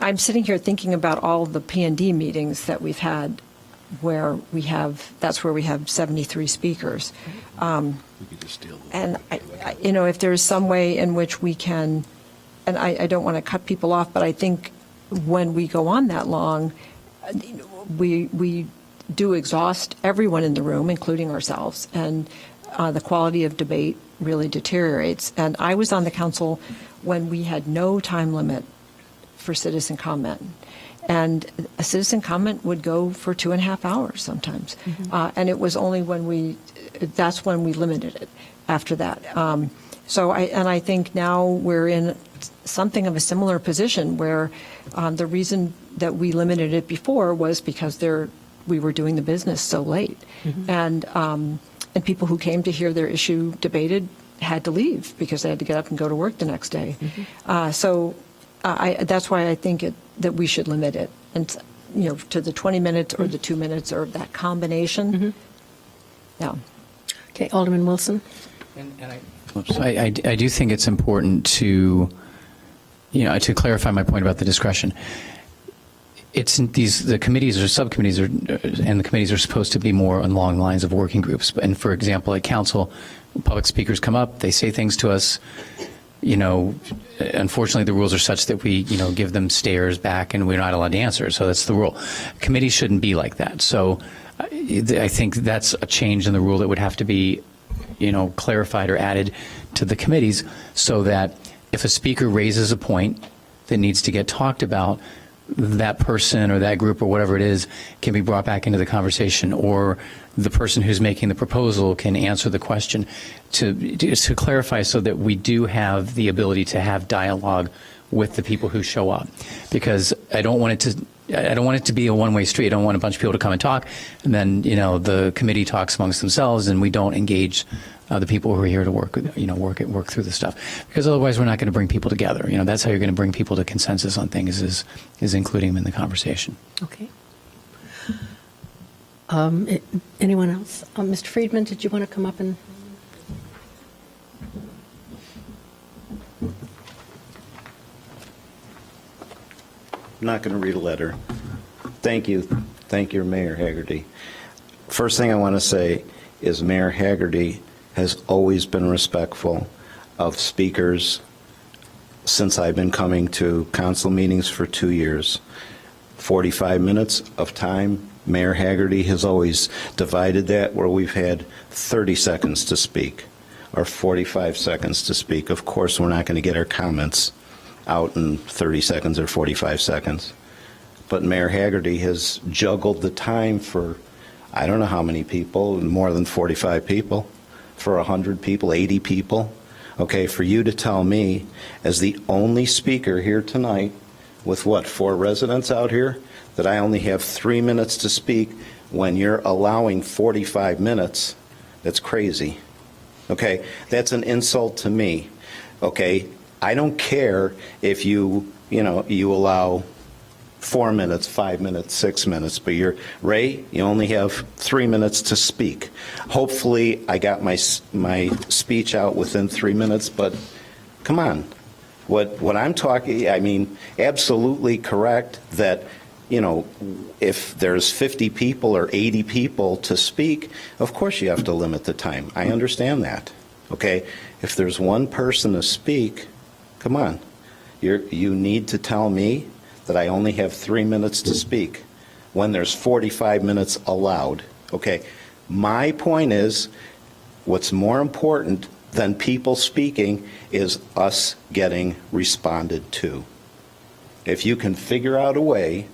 I'm sitting here thinking about all the P&D meetings that we've had where that's where we have 73 speakers. And, if there's some way in which we can, and I don't want to cut people off, but I think when we go on that long, we do exhaust everyone in the room, including ourselves, and the quality of debate really deteriorates. And I was on the council when we had no time limit for citizen comment. And a citizen comment would go for 2.5 hours sometimes. And it was only that's when we limited it after that. I think now we're in something of a similar position where the reason that we limited it before was because we were doing the business so late. And people who came to hear their issue debated had to leave because they had to get up and go to work the next day. That's why I think that we should limit it, and to the 20 minutes or the 2 minutes or that combination. Yeah. Okay, Alderman Wilson? I do think it's important to clarify my point about the discretion. It's the committees or subcommittees and the committees are supposed to be more along the lines of working groups. And for example, at council, public speakers come up, they say things to us. Unfortunately, the rules are such that we, give them stares back and we're not allowed to answer. So that's the rule. Committees shouldn't be like that. So I think that's a change in the rule that would have to be, clarified or added to the committees so that if a speaker raises a point that needs to get talked about, that person or that group or whatever it is can be brought back into the conversation, or the person who's making the proposal can answer the question to clarify so that we do have the ability to have dialogue with the people who show up. Because I don't want it to be a one-way street. I don't want a bunch of people to come and talk, and then the committee talks amongst themselves, and we don't engage the people who are here to work through the stuff. Because otherwise, we're not going to bring people together. That's how you're going to bring people to consensus on things is including them in the conversation. Okay. Anyone else? Mr. Friedman, did you want to come up and? I'm not going to read a letter. Thank you. Thank you, Mayor Hagerty. First thing I want to say is Mayor Hagerty has always been respectful of speakers since I've been coming to council meetings for 2 years. 45 minutes of time, Mayor Hagerty has always divided that where we've had 30 seconds to speak or 45 seconds to speak. Of course, we're not going to get our comments out in 30 seconds or 45 seconds. But Mayor Hagerty has juggled the time for I don't know how many people, more than 45 people, for 100 people, 80 people. Okay, for you to tell me, as the only speaker here tonight, with 4 residents out here, that I only have 3 minutes to speak when you're allowing 45 minutes, that's crazy. Okay, that's an insult to me. Okay, I don't care if you allow 4 minutes, 5 minutes, 6 minutes, but Ray, you only have 3 minutes to speak. Hopefully, I got my speech out within 3 minutes, but come on. What I'm talking, I mean, absolutely correct that, if there's 50 people or 80 people to speak, of course you have to limit the time. I understand that, okay? If there's one person to speak, come on. You need to tell me that I only have 3 minutes to speak when there's 45 minutes allowed. Okay, my point is, what's more important than people speaking is us getting responded to. If you can figure out a way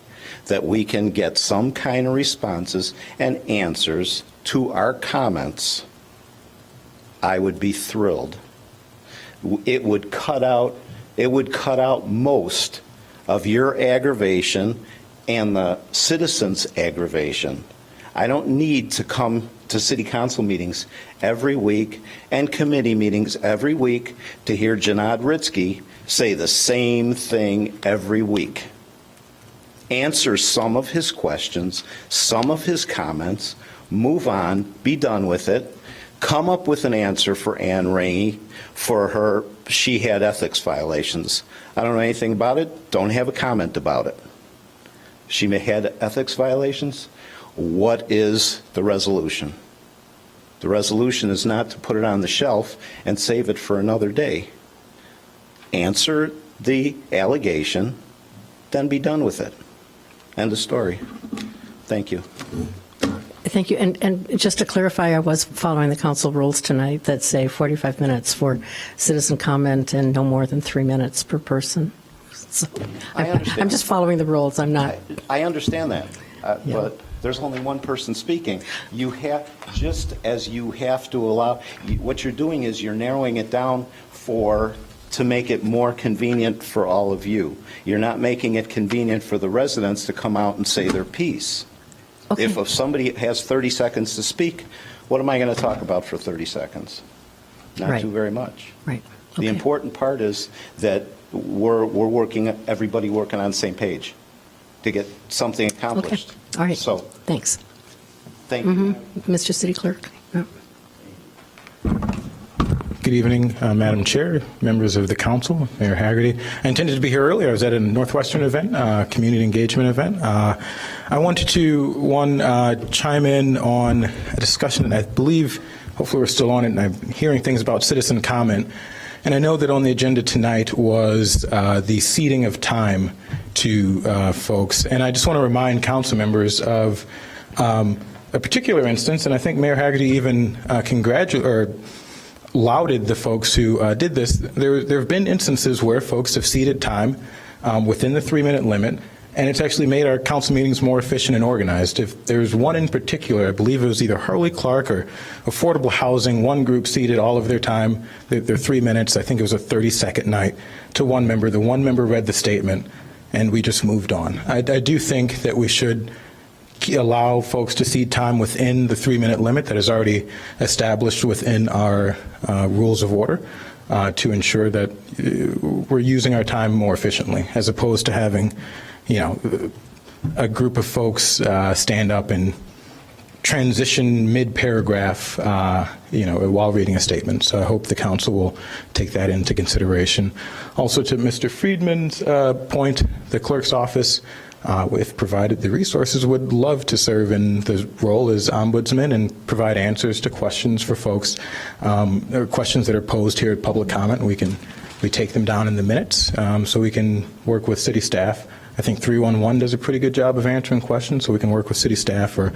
that we can get some kind of responses and answers to our comments, I would be thrilled. It would cut out most of your aggravation and the citizens' aggravation. I don't need to come to city council meetings every week and committee meetings every week to hear Janad Ritzky say the same thing every week. answer some of his questions, some of his comments, move on, be done with it, come up with an answer for Ann Rainey for she had ethics violations. I don't know anything about it, don't have a comment about it. She may had ethics violations. What is the resolution? The resolution is not to put it on the shelf and save it for another day. Answer the allegation, then be done with it. End of story. Thank you. Thank you. And just to clarify, I was following the council rules tonight that say 45 minutes for citizen comment and no more than 3 minutes per person. So I understand. I'm just following the rules. I'm not. I understand that, Yeah. but there's only one person speaking. You have, just as you have to allow, what you're doing is you're narrowing it down to make it more convenient for all of you. You're not making it convenient for the residents to come out and say their piece. Okay. If somebody has 30 seconds to speak, what am I going to talk about for 30 seconds? Not Right. too very much. Right. The Okay. important part is that we're working, everybody working on the same page to get something Okay. accomplished. All right. So, Thanks. thank you. Mr. City Clerk? No. Good evening, Madam Chair, members of the council, Mayor Haggerty. I intended to be here earlier. I was at a Northwestern event, community engagement event. I wanted to, chime in on a discussion, and I believe, hopefully we're still on it, and I'm hearing things about citizen comment. And I know that on the agenda tonight was the ceding of time to folks. And I just want to remind council members of a particular instance, and I think Mayor Haggerty even lauded the folks who did this. There have been instances where folks have ceded time within the 3-minute limit, and it's actually made our council meetings more efficient and organized. If there's one in particular, I believe it was either Hurley Clark or Affordable Housing, one group ceded all of their time, their 3 minutes, I think it was a 30-second night, to one member. The one member read the statement, and we just moved on. I do think that we should allow folks to cede time within the 3-minute limit that is already established within our rules of order to ensure that we're using our time more efficiently, as opposed to having, a group of folks stand up and transition mid-paragraph, while reading a statement. So I hope the council will take that into consideration. Also, to Mr. Friedman's point, the clerk's office, if provided the resources, would love to serve in the role as ombudsman and provide answers to questions for folks, or questions that are posed here at public comment. We take them down in the minutes, so we can work with city staff. I think 311 does a pretty good job of answering questions, so we can work with city staff or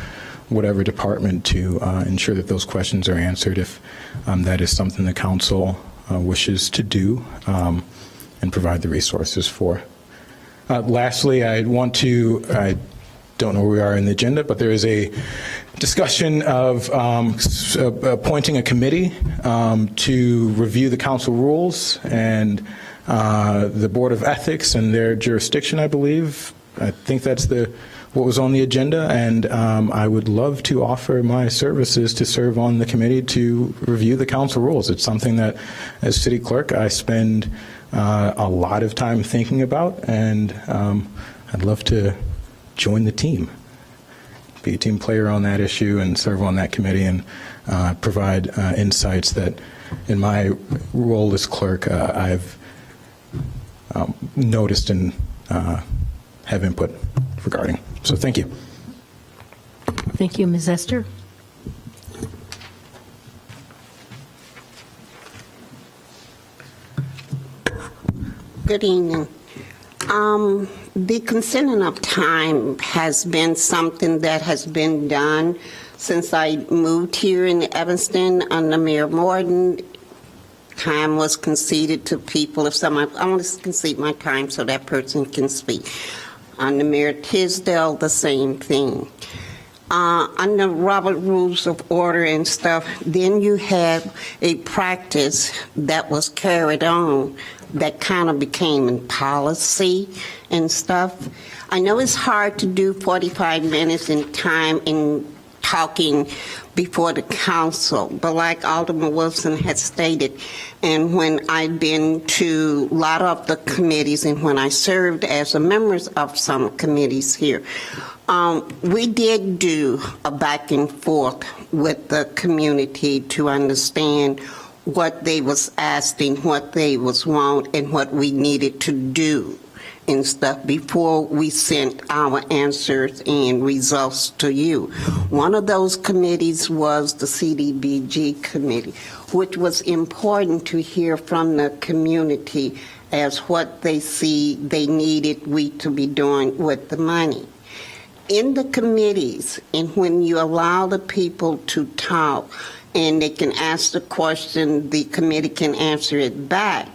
whatever department to ensure that those questions are answered if that is something the council wishes to do, and provide the resources for. Lastly, I don't know where we are in the agenda, but there is a discussion of appointing a committee to review the council rules and the Board of Ethics and their jurisdiction, I believe. I think that's what was on the agenda, and I would love to offer my services to serve on the committee to review the council rules. It's something that, as city clerk, I spend a lot of time thinking about, and I'd love to join the team, be a team player on that issue and serve on that committee and provide insights that in my role as clerk I've noticed and have input regarding. So thank you. Thank you, Ms. Esther. Good evening. The consenting of time has been something that has been done since I moved here in Evanston under Mayor Morton. Time was conceded to people. If someone, I want to concede my time so that person can speak. Under Mayor Tisdale, the same thing. Under Robert Rules of Order and stuff, then you have a practice that was carried on that kind of became in policy and stuff. I know it's hard to do 45 minutes in time and talking before the council. But like Alderman Wilson has stated, and when I've been to a lot of the committees and when I served as a member of some committees here, we did do a back and forth with the community to understand what they was asking, what they was want, and what we needed to do and stuff before we sent our answers and results to you. One of those committees was the CDBG committee, which was important to hear from the community as what they see they needed we to be doing with the money. In the committees, and when you allow the people to talk and they can ask the question, the committee can answer it back,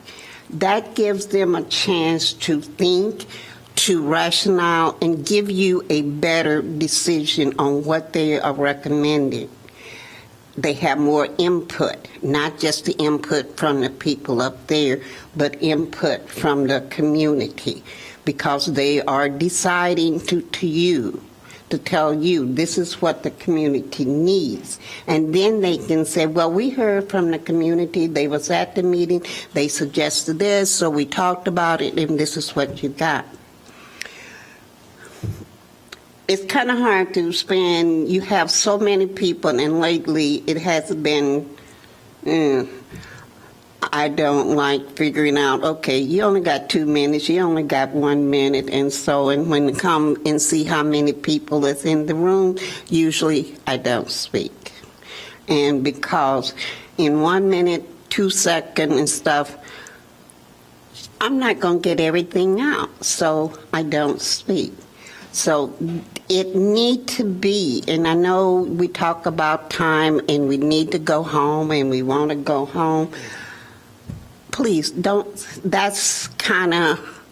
that gives them a chance to think, to rationale, and give you a better decision on what they are recommending. They have more input, not just the input from the people up there, but input from the community, because they are deciding to tell you this is what the community needs. And then they can say, well, we heard from the community, they was at the meeting, they suggested this, so we talked about it, and this is what you got. It's kind of hard to spend, you have so many people, and lately it has been, I don't like figuring out, okay, you only got 2 minutes, you only got 1 minute, and when you come and see how many people is in the room, usually I don't speak. And because in 1 minute, 2 seconds and stuff, I'm not going to get everything out, so I don't speak. So it need to be, and I know we talk about time and we need to go home and we want to go home. Please don't, that's kind of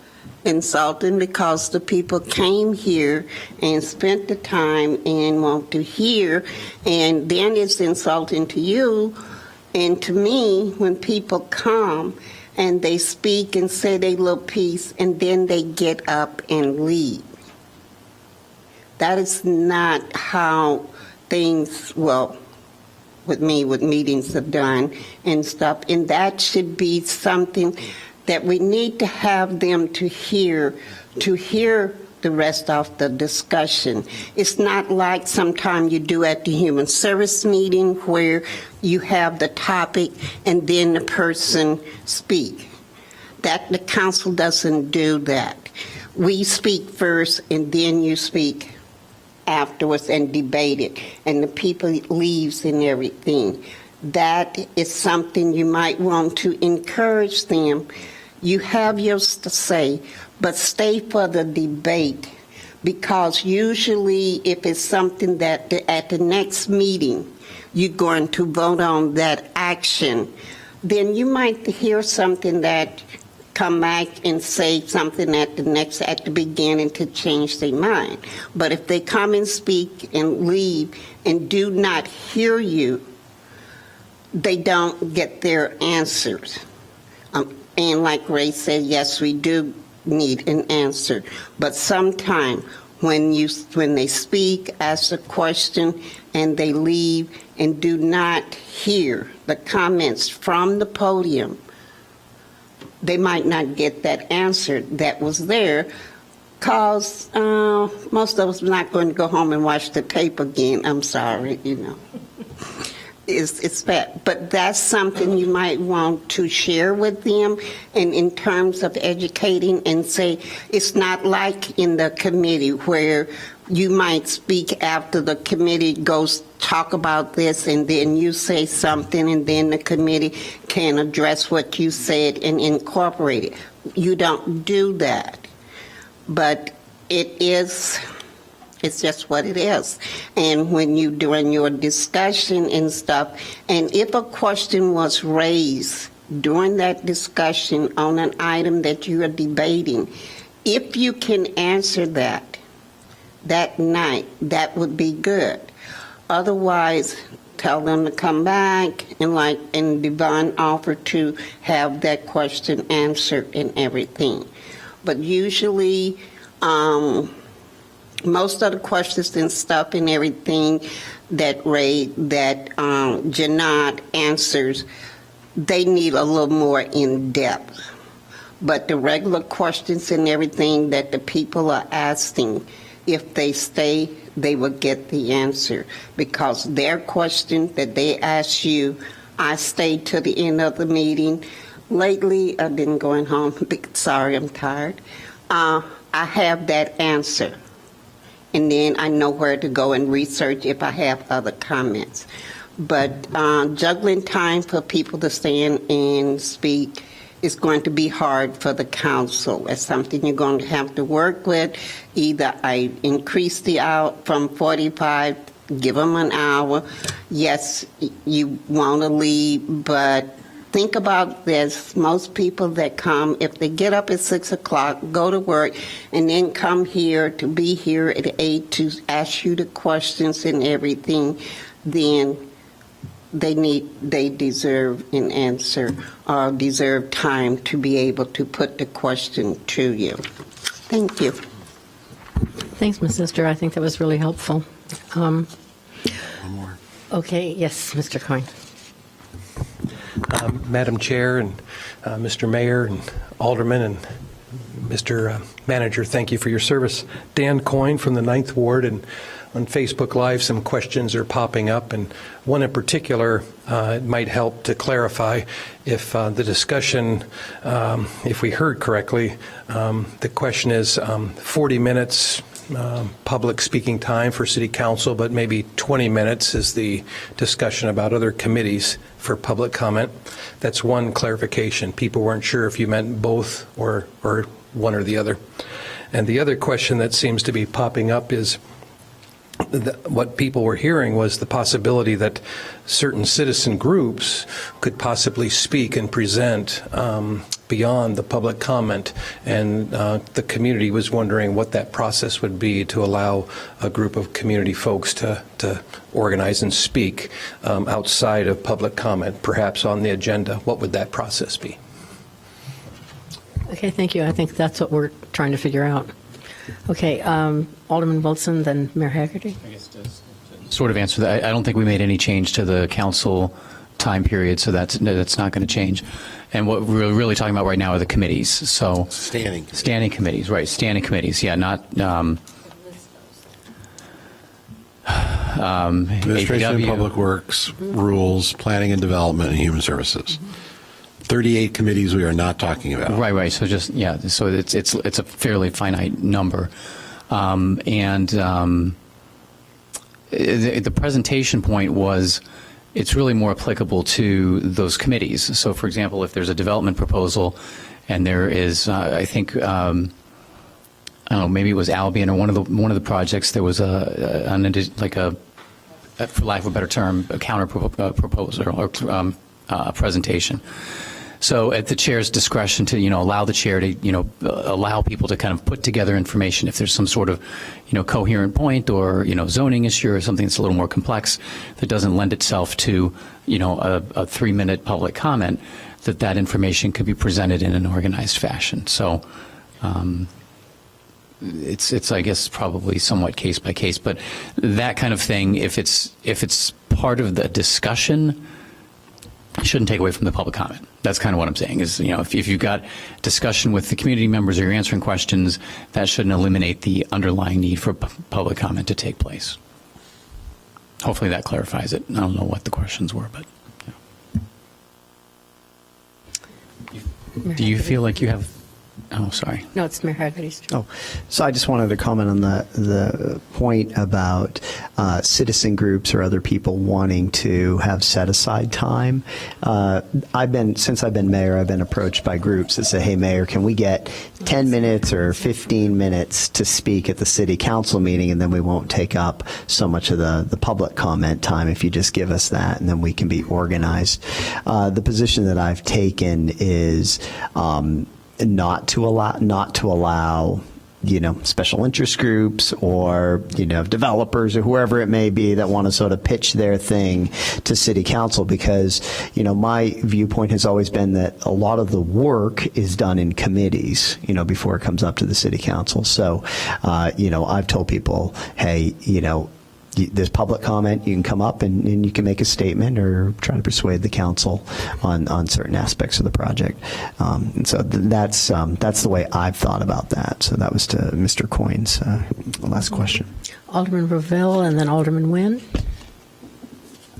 insulting because the people came here and spent the time and want to hear, and then it's insulting to you and to me when people come and they speak and say their little piece and then they get up and leave. That is not how things, well, with me, with meetings are done and stuff, and that should be something that we need to have them to hear the rest of the discussion. It's not like sometimes you do at the human service meeting where you have the topic and then the person speak. That the council doesn't do that. We speak first and then you speak afterwards and debate it, and the people leaves and everything. That is something you might want to encourage them. You have yours to say, but stay for the debate, because usually if it's something that at the next meeting you're going to vote on that action, then you might hear something that come back and say something at the beginning to change their mind. But if they come and speak and leave and do not hear you, they don't get their answers. And like Ray said, yes, we do need an answer. But sometimes when they speak, ask a question, and they leave and do not hear the comments from the podium, they might not get that answer that was there, because most of us are not going to go home and watch the tape again. I'm sorry, It's bad. But that's something you might want to share with them, and in terms of educating and say, it's not like in the committee where you might speak after the committee goes talk about this and then you say something and then the committee can address what you said and incorporate it. You don't do that. But it's just what it is. And when you doing your discussion and stuff, and if a question was raised during that discussion on an item that you are debating, if you can answer that night, that would be good. Otherwise, tell them to come back and Devon offered to have that question answered and everything. But usually, most of the questions and stuff and everything that Janot answers, they need a little more in depth. But the regular questions and everything that the people are asking, if they stay, they will get the answer. Because their question that they ask you, I stayed to the end of the meeting. Lately, I've been going home. Sorry, I'm tired. I have that answer. And then I know where to go and research if I have other comments. But juggling time for people to stand and speak is going to be hard for the council. It's something you're going to have to work with. Either I increase the hour from 45, give them an hour. Yes, you want to leave, but think about this. Most people that come, if they get up at 6 o'clock, go to work, and then come here to be here at 8 to ask you the questions and everything, then they deserve an answer or deserve time to be able to put the question to you. Thank you. Thanks, Ms. Sister. I think that was really helpful. One more. Okay, yes, Mr. Coyne. Madam Chair and Mr. Mayor and Alderman and Mr. Manager, thank you for your service. Dan Coyne from the 9th Ward, and on Facebook Live some questions are popping up, and one in particular it might help to clarify if the discussion, if we heard correctly, the question is 40 minutes public speaking time for City Council, but maybe 20 minutes is the discussion about other committees for public comment. That's one clarification. People weren't sure if you meant both or one or the other. And the other question that seems to be popping up is what people were hearing was the possibility that certain citizen groups could possibly speak and present beyond the public comment, and the community was wondering what that process would be to allow a group of community folks to organize and speak outside of public comment, perhaps on the agenda. What would that process be? Okay, thank you. I think that's what we're trying to figure out. Okay, Alderman Wilson, then Mayor Haggerty. I guess to sort of answer that, I don't think we made any change to the council time period, so that's not going to change. And what we're really talking about right now are the committees. So Standing committees, right? Standing committees, yeah, not Administration and APW. Public Works, Rules, Planning and Development, and Human Services. 38 committees we are not talking about. Right. So just so it's a fairly finite number, the presentation point was it's really more applicable to those committees. So, for example, if there's a development proposal, and there is, I think, I don't know, maybe it was Albion or one of the projects. There was for lack of a better term, a counter proposal or presentation. So at the chair's discretion to, allow the chair to, allow people to kind of put together information if there's some sort of, coherent point or, zoning issue or something that's a little more complex that doesn't lend itself to, a 3-minute public comment, that information could be presented in an organized fashion. So it's I guess probably somewhat case by case, but that kind of thing, if it's part of the discussion, shouldn't take away from the public comment. That's kind of what I'm saying is, if you've got discussion with the community members or you're answering questions, that shouldn't eliminate the underlying need for public comment to take place. Hopefully that clarifies it. I don't know what the questions were, but. Do you feel like you have, oh, sorry. No, it's Mayor Haggerty's turn. Oh, so I just wanted to comment on the point about citizen groups or other people wanting to have set aside time. Since I've been mayor, I've been approached by groups that say, "Hey, Mayor, can we get 10 minutes or 15 minutes to speak at the city council meeting, and then we won't take up so much of the public comment time if you just give us that, and then we can be organized." The position that I've taken is not to allow special interest groups or, developers or whoever it may be that want to sort of pitch their thing to city council, because, my viewpoint has always been that a lot of the work is done in committees, before it comes up to the city council. So, I've told people, hey, there's public comment, you can come up and you can make a statement or try to persuade the council on certain aspects of the project. And so that's the way I've thought about that. So that was to Mr. Coyne's last question. Alderman Ravel and then Alderman Nguyen.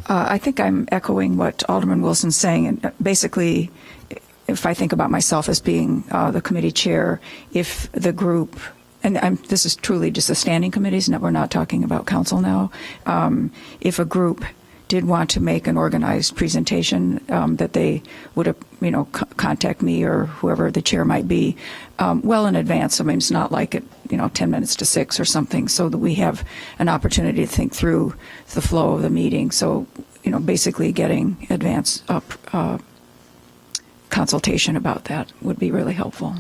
I think I'm echoing what Alderman Wilson's saying. And basically, if I think about myself as being the committee chair, if the group, and this is truly just the standing committees, we're not talking about council now, if a group did want to make an organized presentation, that they would, contact me or whoever the chair might be well in advance. I mean, it's not like 10 minutes to 6 or something, so that we have an opportunity to think through the flow of the meeting. So, basically getting advance consultation about that would be really helpful.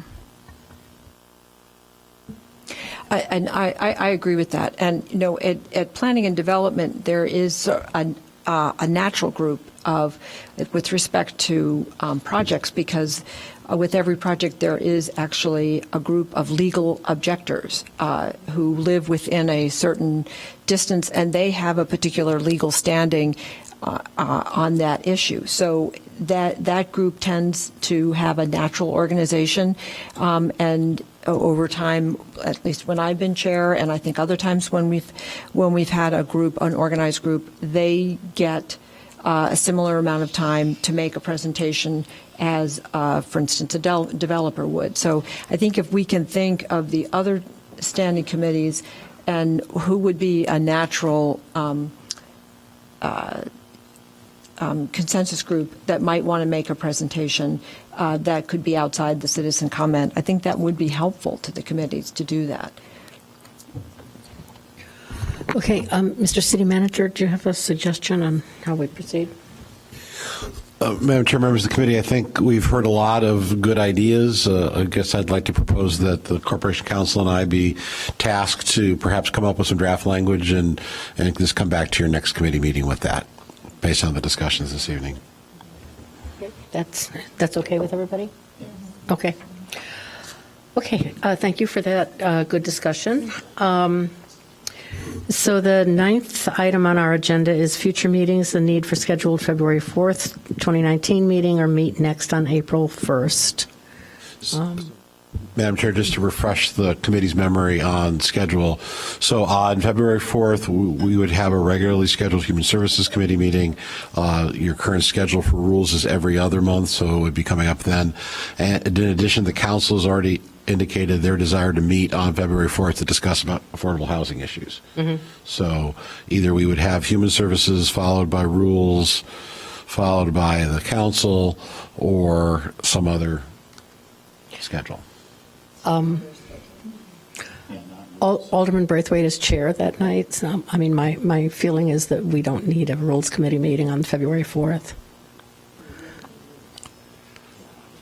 I agree with that. And, at planning and development, there is a natural group with respect to projects, because with every project there is actually a group of legal objectors who live within a certain distance, and they have a particular legal standing on that issue. So that group tends to have a natural organization, and over time, at least when I've been chair, and I think other times when we've had an organized group, they get a similar amount of time to make a presentation as, for instance, a developer would. So I think if we can think of the other standing committees and who would be a natural consensus group that might want to make a presentation that could be outside the citizen comment, I think that would be helpful to the committees to do that. Okay, Mr. City Manager, do you have a suggestion on how we proceed? Madam Chair, members of the committee, I think we've heard a lot of good ideas. I guess I'd like to propose that the Corporation Council and I be tasked to perhaps come up with some draft language and just come back to your next committee meeting with that, based on the discussions this evening. That's okay with everybody? Okay. Okay, thank you for that good discussion. So the 9th item on our agenda is future meetings, the need for scheduled February 4th, 2019 meeting, or meet next on April 1st. Madam Chair, just to refresh the committee's memory on schedule. So on February 4th, we would have a regularly scheduled Human Services Committee meeting. Your current schedule for rules is every other month, so it would be coming up then. And in addition, the council has already indicated their desire to meet on February 4th to discuss about affordable housing issues. Mm-hmm. So either we would have Human Services followed by rules, followed by the council, or some other schedule. Alderman Braithwaite is chair that night. I mean, my feeling is that we don't need a Rules Committee meeting on February 4th.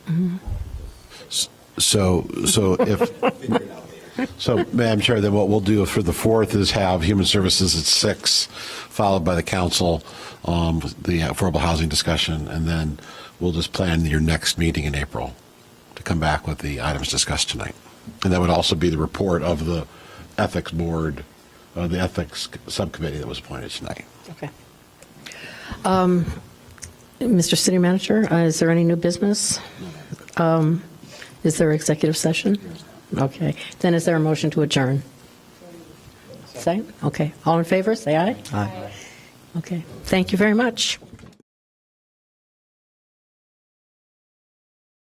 Mm-hmm. So Madam Chair, then what we'll do for the 4th is have Human Services at 6, followed by the council, the affordable housing discussion, and then we'll just plan your next meeting in April to come back with the items discussed tonight. And that would also be the report of the ethics board, the ethics subcommittee that was appointed tonight. Okay. Mr. City Manager, is there any new business? Is there executive session? Okay. Then is there a motion to adjourn? Say? Okay. All in favor, say aye. Aye. Okay. Thank you very much.